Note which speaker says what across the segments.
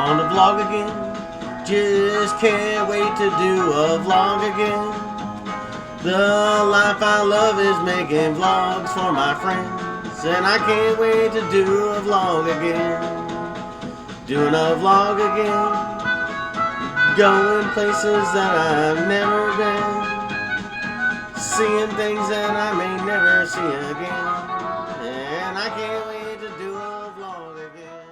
Speaker 1: on the vlog again. Just can't wait to do a vlog again. The life I love is making vlogs for my friends, and I can't wait to do a vlog again. Doing a vlog again. Going places that I've never been. Seeing things that I may never see again. And I can't wait to do a vlog again.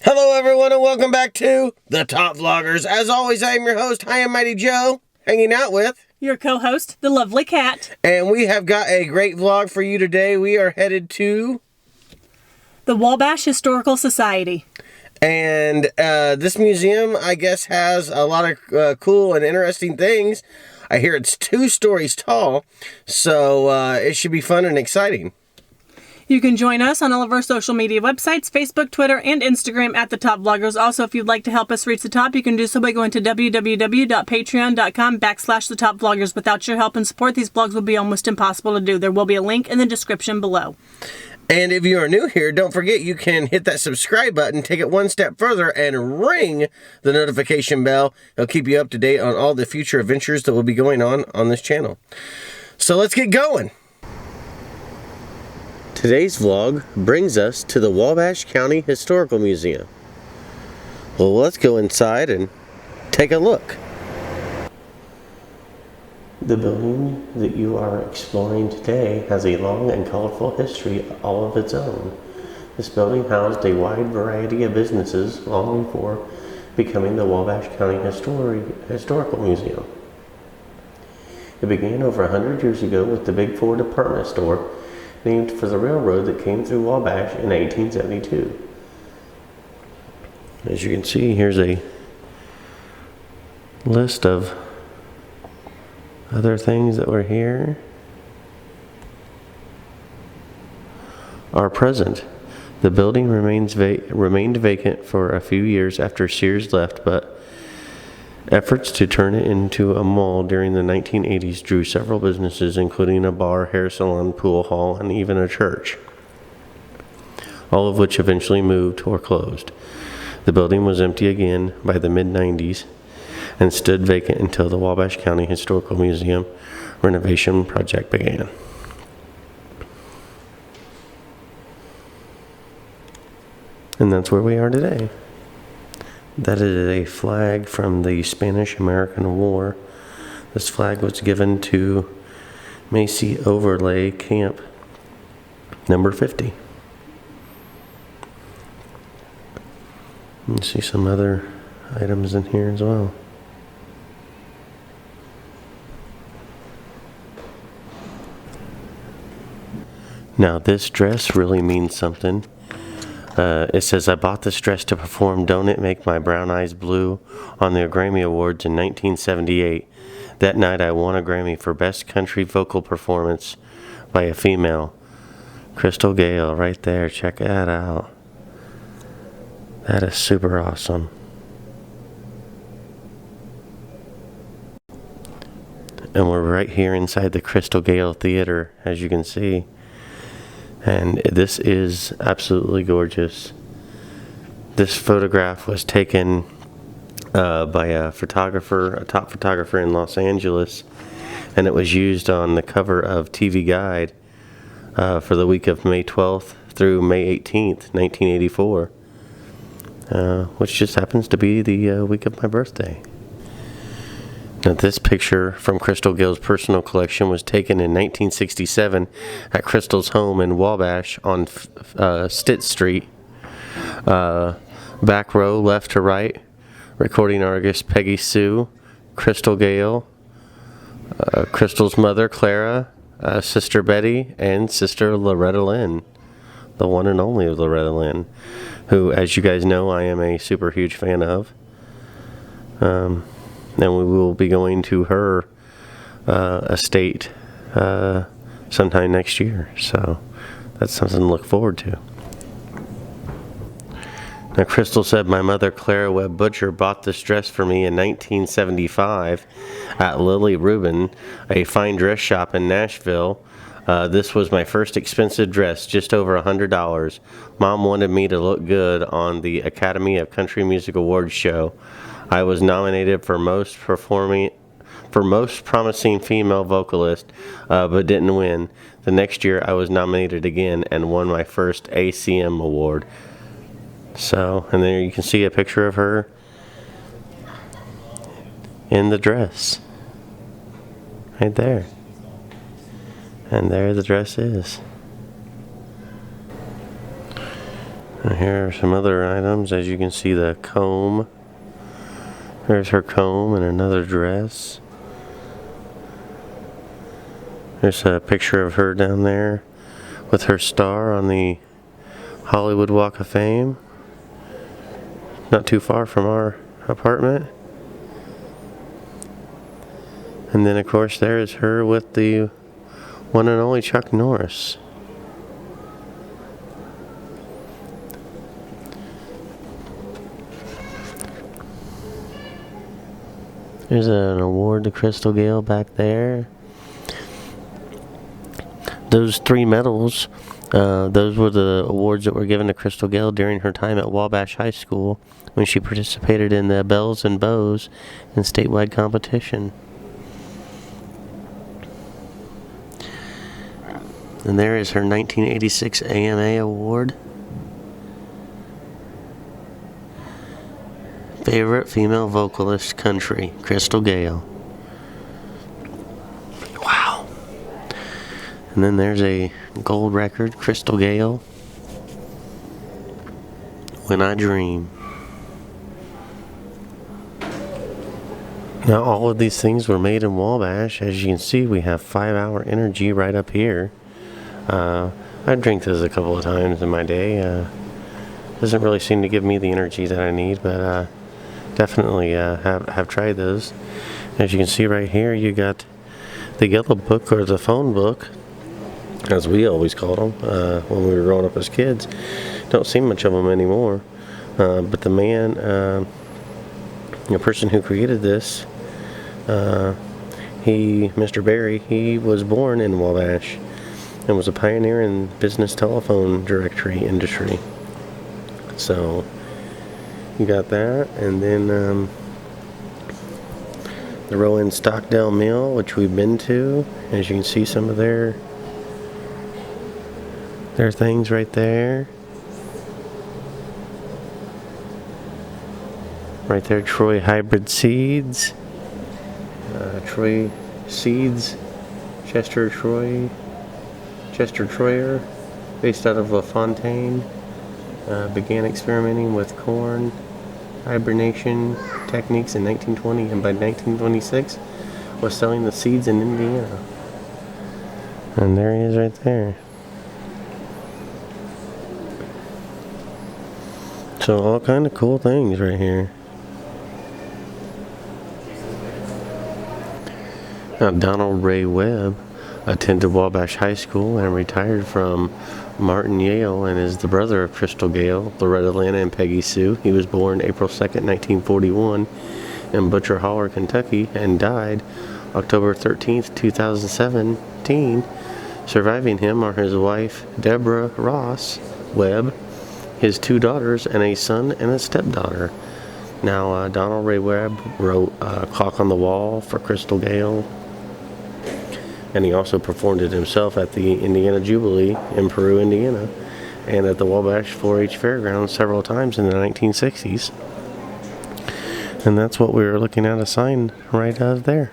Speaker 1: Hello everyone and welcome back to The Top Vloggers. As always, I am your host, High and Mighty Joe, hanging out with
Speaker 2: your co-host, the lovely Cat.
Speaker 1: And we have got a great vlog for you today. We are headed to
Speaker 2: the Wabash Historical Society.
Speaker 1: And this museum, I guess, has a lot of cool and interesting things. I hear it's 2 stories tall, so it should be fun and exciting.
Speaker 2: You can join us on all of our social media websites, Facebook, Twitter, and Instagram at The Top Vloggers. Also, if you'd like to help us reach the top, you can do so by going to www.patreon.com/thetopvloggers. Without your help and support, these vlogs would be almost impossible to do. There will be a link in the description below.
Speaker 1: And if you are new here, don't forget you can hit that subscribe button, take it one step further, and ring the notification bell. It'll keep you up to date on all the future adventures that will be going on this channel. So let's get going. Today's vlog brings us to the Wabash County Historical Museum. Well, let's go inside and take a look. The building that you are exploring today has a long and colorful history all of its own. This building housed a wide variety of businesses long before becoming the Wabash County Historical Museum. It began over 100 years ago with the Big Four department store, named for the railroad that came through Wabash in 1872. As you can see, here's a list of other things that were here are present. The building remained vacant for a few years after Sears left, but efforts to turn it into a mall during the 1980s drew several businesses, including a bar, hair salon, pool hall, and even a church, all of which eventually moved or closed. The building was empty again by the mid-90s and stood vacant until the Wabash County Historical Museum renovation project began. And that's where we are today. That is a flag from the Spanish-American War. This flag was given to Macy Overlay Camp number 50. You can see some other items in here as well. Now this dress really means something. It says, I bought this dress to perform Don't It Make My Brown Eyes Blue on the Grammy Awards in 1978. That night I won a Grammy for Best Country Vocal Performance by a female. Crystal Gale right there. Check that out. That is super awesome. And we're right here inside the Crystal Gale Theater, as you can see. And this is absolutely gorgeous. This photograph was taken by a photographer, a top photographer in Los Angeles, and it was used on the cover of TV Guide for the week of May 12th through May 18th, 1984, which just happens to be the week of my birthday. Now, this picture from Crystal Gale's personal collection was taken in 1967 at Crystal's home in Wabash on Stitt Street. Back row, left to right, recording artist Peggy Sue, Crystal Gale, Crystal's mother Clara, sister Betty, and sister Loretta Lynn, the one and only Loretta Lynn, who, as you guys know, I am a super huge fan of. And we will be going to her estate sometime next year. So that's something to look forward to. Now, Crystal said, my mother, Clara Webb Butcher, bought this dress for me in 1975 at Lily Rubin, a fine dress shop in Nashville. This was my first expensive dress, just over $100. Mom wanted me to look good on the Academy of Country Music Awards show. I was nominated for most promising female vocalist, but didn't win. The next year I was nominated again and won my first ACM award. So, and there you can see a picture of her in the dress. Right there. And there the dress is. And here are some other items. As you can see, the comb. There's her comb and another dress. There's a picture of her down there with her star on the Hollywood Walk of Fame. Not too far from our apartment. And then, of course, there is her with the one and only Chuck Norris. There's an award to Crystal Gayle back there. Those 3 medals, those were the awards that were given to Crystal Gayle during her time at Wabash High School when she participated in the Bells and Bows and statewide competition. And there is her 1986 AMA award. Favorite female vocalist, country, Crystal Gayle. Wow. And then there's a gold record, Crystal Gayle, When I Dream. Now all of these things were made in Wabash. As you can see, we have 5 Hour Energy right up here. I drink this a couple of times in my day. Doesn't really seem to give me the energy that I need, but definitely have tried those. As you can see right here, you got the yellow book, or the phone book, as we always called them when we were growing up as kids. Don't see much of them anymore. But the man, the person who created this, Mr. Barry, he was born in Wabash and was a pioneer in business telephone directory industry. So you got that, and then the Rowan Stockdale Mill, which we've been to. As you can see, some of their things right there. Right there, Troy Hybrid Seeds. Troy Seeds, Chester Troyer, based out of LaFontaine, began experimenting with corn hibernation techniques in 1920, and by 1926 was selling the seeds in Indiana. And there he is right there. So all kind of cool things right here. Now, Donald Ray Webb attended Wabash High School and retired from Martin Yale, and is the brother of Crystal Gayle, Loretta Lynn, and Peggy Sue. He was born April 2nd, 1941 in Butcher Holler, Kentucky, and died October 13th, 2017. Surviving him are his wife, Deborah Ross Webb, his 2 daughters, and a son and a stepdaughter. Now, Donald Ray Webb wrote Clock on the Wall for Crystal Gayle, and he also performed it himself at the Indiana Jubilee in Peru, Indiana, and at the Wabash 4-H Fairgrounds several times in the 1960s. And that's what we were looking at, a sign right out there.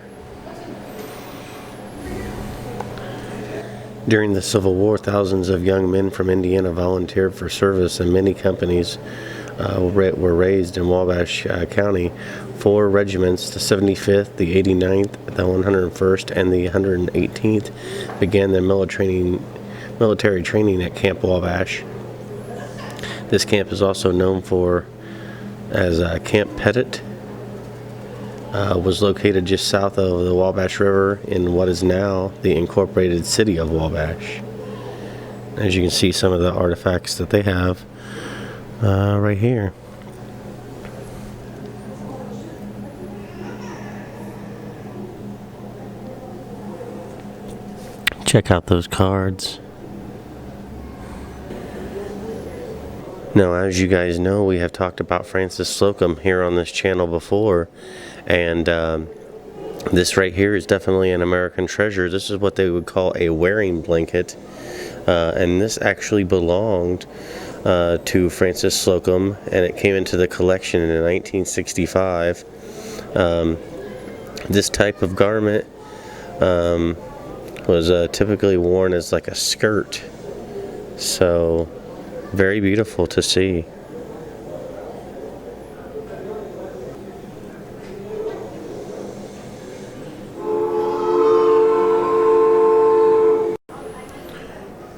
Speaker 1: During the Civil War, thousands of young men from Indiana volunteered for service, and many companies were raised in Wabash County. 4 regiments, the 75th, the 89th, the 101st, and the 118th, began their military training at Camp Wabash. This camp is also known as Camp Pettit. Was located just south of the Wabash River in what is now the incorporated city of Wabash. As you can see, some of the artifacts that they have right here. Check out those cards. Now, as you guys know, we have talked about Francis Slocum here on this channel before, and this right here is definitely an American treasure. This is what they would call a wearing blanket, and this actually belonged to Francis Slocum, and it came into the collection in 1965. This type of garment was typically worn as like a skirt, so very beautiful to see.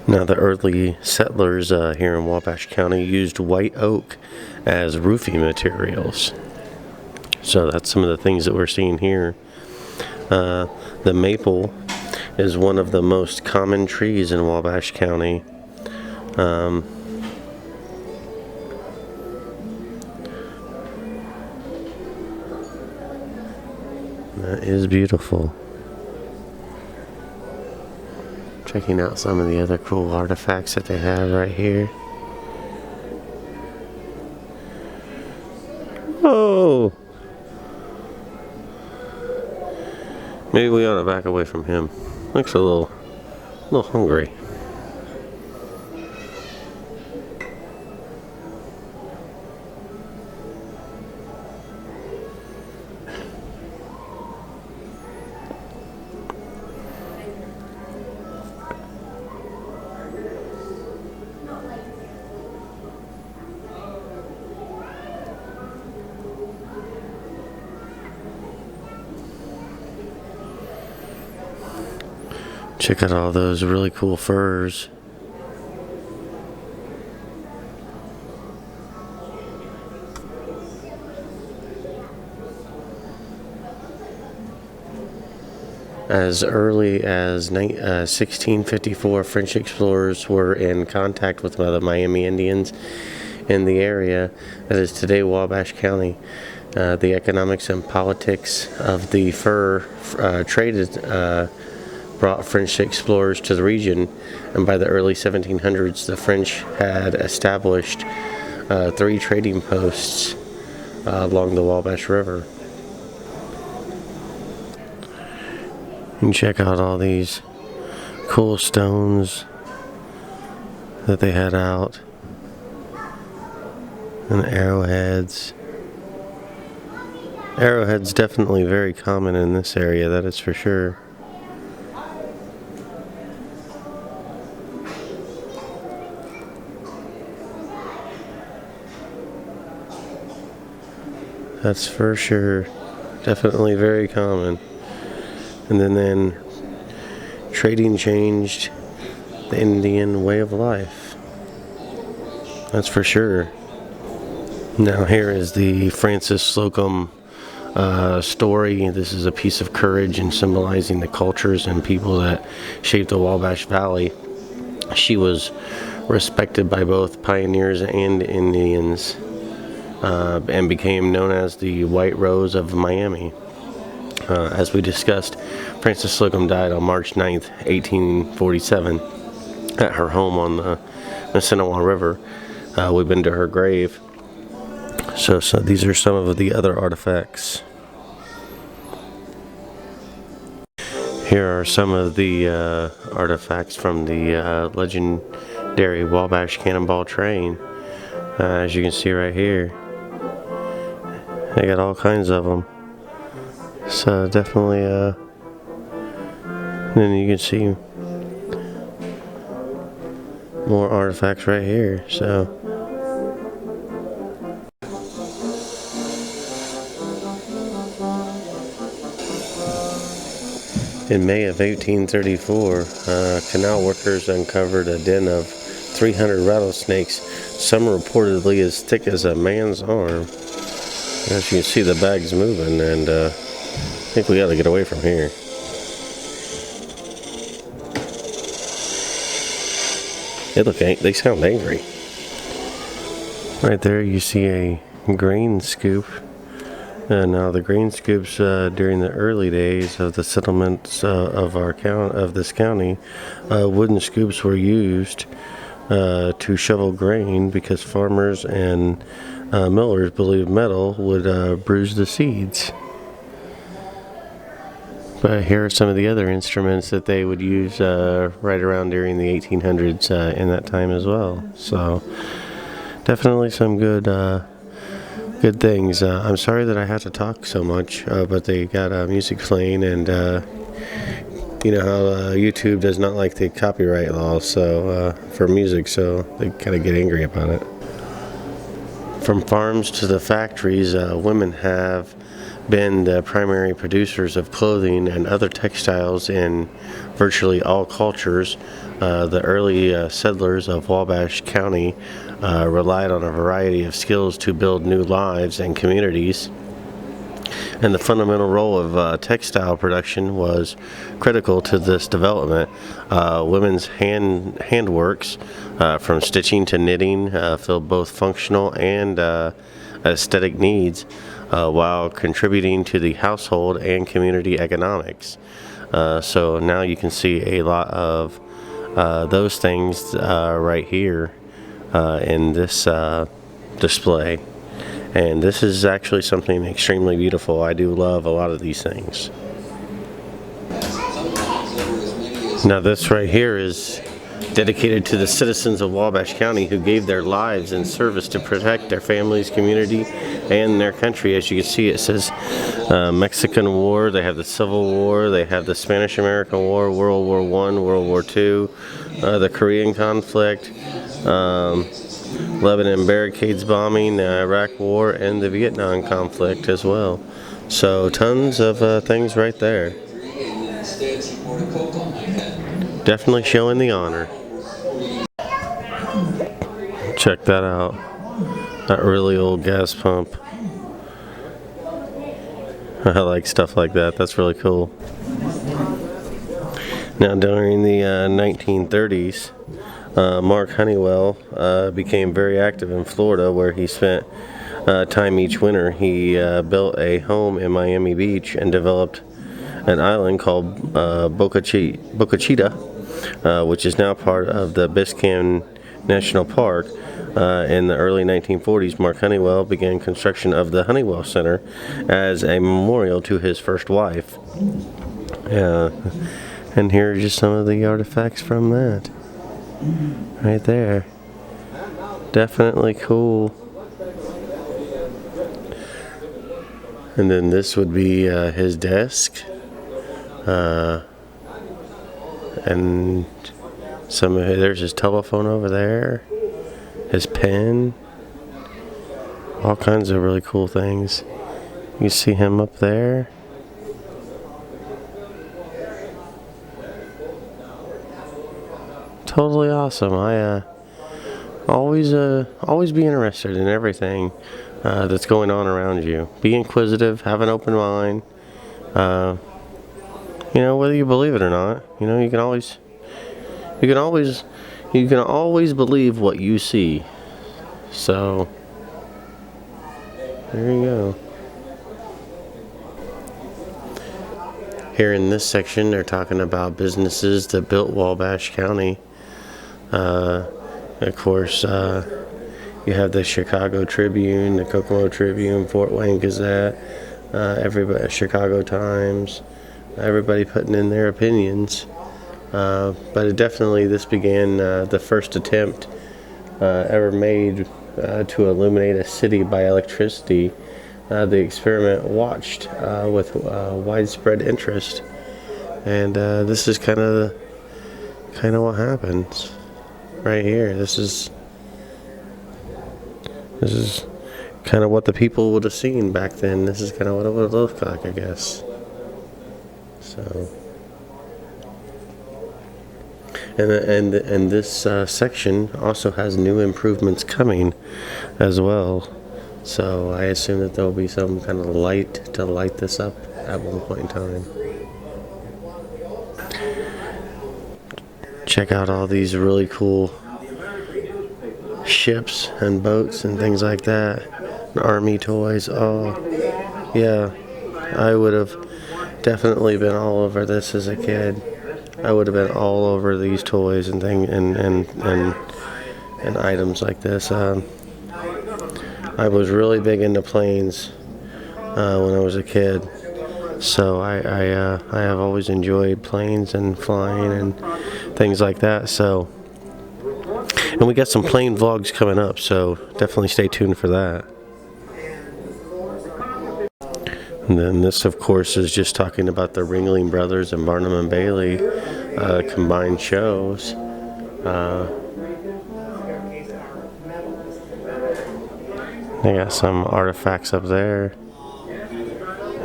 Speaker 1: Now, the early settlers here in Wabash County used white oak as roofing materials. So that's some of the things that we're seeing here. The maple is one of the most common trees in Wabash County. That is beautiful. Checking out some of the other cool artifacts that they have right here. Oh! Maybe we ought to back away from him. Looks a little hungry. Check out all those really cool furs. As early as 1654, French explorers were in contact with the Miami Indians in the area that is today Wabash County. The economics and politics of the fur trade brought French explorers to the region, and by the early 1700s, the French had established 3 trading posts along the Wabash River. And check out all these cool stones that they had out, and arrowheads. Arrowheads definitely very common in this area, that is for sure. That's for sure. Definitely very common. And then trading changed the Indian way of life. That's for sure. Now here is the Francis Slocum story. This is a piece of courage and symbolizing the cultures and people that shaped the Wabash Valley. She was respected by both pioneers and Indians. And became known as the White Rose of Miami. As we discussed, Francis Slocum died on March 9th, 1847 at her home on the Mississinawa River. We've been to her grave. So these are some of the other artifacts. Here are some of the artifacts from the legendary Wabash Cannonball train. As you can see right here. They got all kinds of them. So definitely, then you can see more artifacts right here. So in May of 1834, canal workers uncovered a den of 300 rattlesnakes, some reportedly as thick as a man's arm. As you can see, the bag's moving, and I think we got to get away from here. They sound angry. Right there you see a grain scoop Now the grain scoops during the early days of the settlements of this county, wooden scoops were used to shovel grain because farmers and millers believed metal would bruise the seeds. But here are some of the other instruments that they would use right around during the 1800s in that time as well. So definitely some good things. I'm sorry that I have to talk so much, but they got music playing, and you know how YouTube does not like the copyright laws for music, so they kind of get angry about it. From farms to the factories, women have been the primary producers of clothing and other textiles in virtually all cultures. The early settlers of Wabash County relied on a variety of skills to build new lives and communities. And the fundamental role of textile production was critical to this development. Women's handworks, from stitching to knitting, filled both functional and aesthetic needs, while contributing to the household and community economics. So now you can see a lot of those things right here in this display. And this is actually something extremely beautiful. I do love a lot of these things. Now this right here is dedicated to the citizens of Wabash County who gave their lives in service to protect their families, community, and their country. As you can see, it says Mexican War, they have the Civil War, they have the Spanish-American War, World War I, World War II, the Korean conflict, Lebanon barricades bombing, the Iraq War, and the Vietnam conflict as well. So tons of things right there. Definitely showing the honor. Check that out. That really old gas pump. I like stuff like that. That's really cool. Now during the 1930s, Mark Honeywell became very active in Florida, where he spent time each winter. He built a home in Miami Beach and developed an island called Boca Chica, which is now part of the Biscayne National Park. In the early 1940s, Mark Honeywell began construction of the Honeywell Center as a memorial to his first wife. And here are just some of the artifacts from that. Right there. Definitely cool. And then this would be his desk. And there's his telephone over there. His pen. All kinds of really cool things. You see him up there. Totally awesome. I always be interested in everything that's going on around you. Be inquisitive, have an open mind. You know, whether you believe it or not, you know, you can always believe what you see. So there you go. Here in this section, they're talking about businesses that built Wabash County. Of course, you have the Chicago Tribune, the Kokomo Tribune, Fort Wayne Gazette, everybody, Chicago Times, everybody putting in their opinions. But this began the first attempt ever made to illuminate a city by electricity. The experiment watched with widespread interest, and this is kind of what happens right here. This is kind of what the people would have seen back then. This is kind of what it would have looked like, I guess. So, and this section also has new improvements coming as well. So I assume that there will be some kind of light to light this up at one point in time. Check out all these really cool ships and boats and things like that. Army toys. Oh, Yeah, I would have definitely been all over this as a kid. I would have been all over these toys and and items like this. I was really big into planes when I was a kid, so I have always enjoyed planes and flying and things like that. So, and we got some plane vlogs coming up, so definitely stay tuned for that. And then this, of course, is just talking about the Ringling Brothers and Barnum and Bailey combined shows. They got some artifacts up there,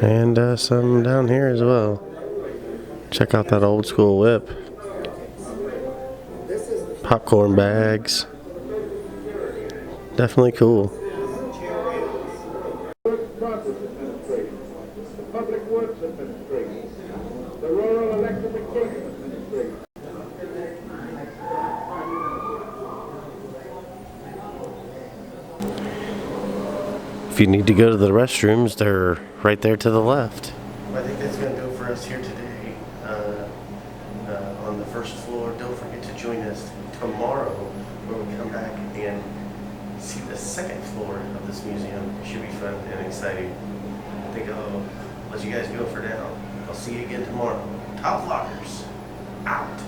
Speaker 1: and some down here as well. Check out that old school whip. Popcorn bags. Definitely cool. If you need to go to the restrooms, they're right there to the left. I think that's going to go for us here today on the first floor. Don't forget to join us tomorrow when we come back and see the second floor of this museum. It should be fun and exciting. I think I'll let you guys go for now. I'll see you again tomorrow. Top Vloggers, out.